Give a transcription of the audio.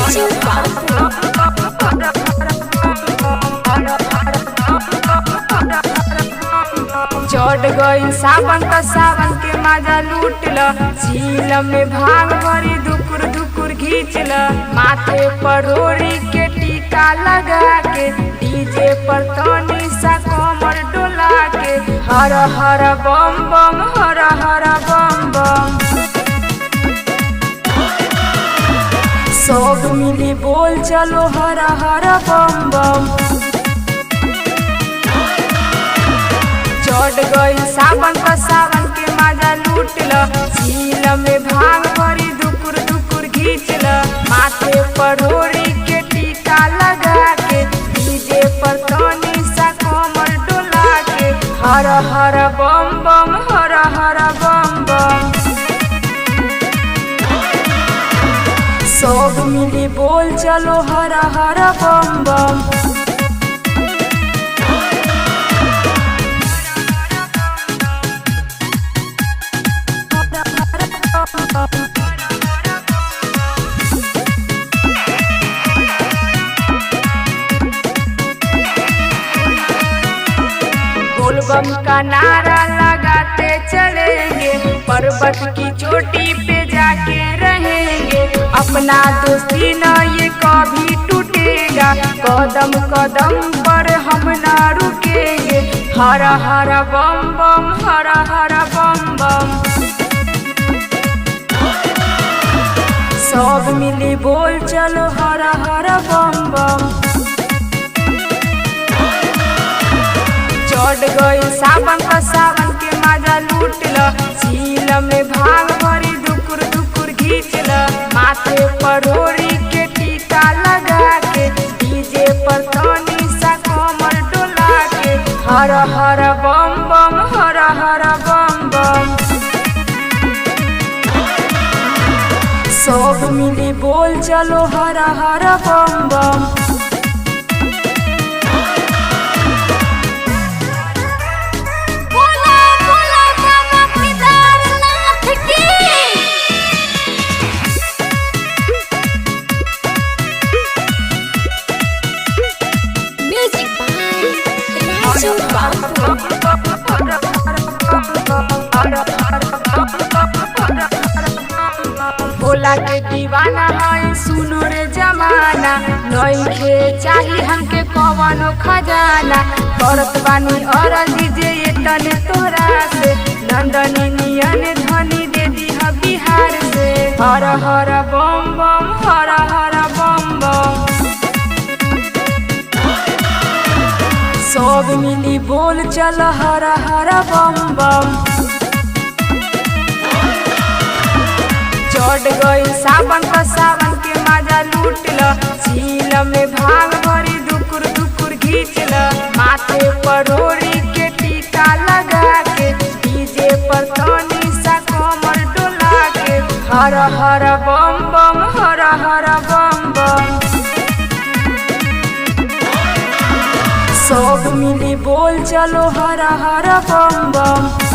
राजू बाबू। चढ़ गई सावन त सावन के मजा लूटल, झील में भांग भरी दुकुर दुकुर घींचल, माथे पर रोड़ी के टीका लगा के डीजे पर तनी सा कमर डोला के हर हर बम बम हर हर बम बम। सब मिली बोल चलो हर हर बम बम। चढ़ गई सावन त सावन के मजा लूटल, झील में भांग भरी दुकुर दुकुर घींचल, माथे पर रोड़ी के टीका लगा के डीजे पर तनी सा कमर डोला के हर हर बम बम हर हर बम बम। सब मिली बोल चलो हर हर बम बम। बोलबम का नारा लगाते चलेंगे, पर्वत की चोटी पे जाके रहेंगे, अपना दोस्ती न ये कभी टूटेगा, कदम कदम पर हम न रुकेंगे, हर हर बम बम हर हर बम बम। सब मिली बोल चलो हर हर बम बम। चढ़ गई सावन त सावन के मजा लूटल, झील में भांग भरी दुकुर दुकुर घींचल, माथे पर रोड़ी के टीका लगा के डीजे पर तनी सा कमर डोला के हर हर बम बम हर हर बम बम। सब मिली बोल चलो हर हर बम बम। भोला के दीवाना है सुनो रे जमाना, नइखे चाही हमके कवनो खजाना, करत बानी अरजी जे ये तने तोरा से, नंदनी नियन धनी दे दीह बिहार से, हर हर बम बम हर हर बम बम। सब मिली बोल चल हर हर बम बम। चढ़ गई सावन त सावन के मजा लूटल, झील में भांग भरी दुकुर दुकुर घींचल, माथे पर रोड़ी के टीका लगा के डीजे पर तनी सा कमर डोला के हर हर बम बम हर हर बम बम। सब मिली बोल चलो हर हर बम बम।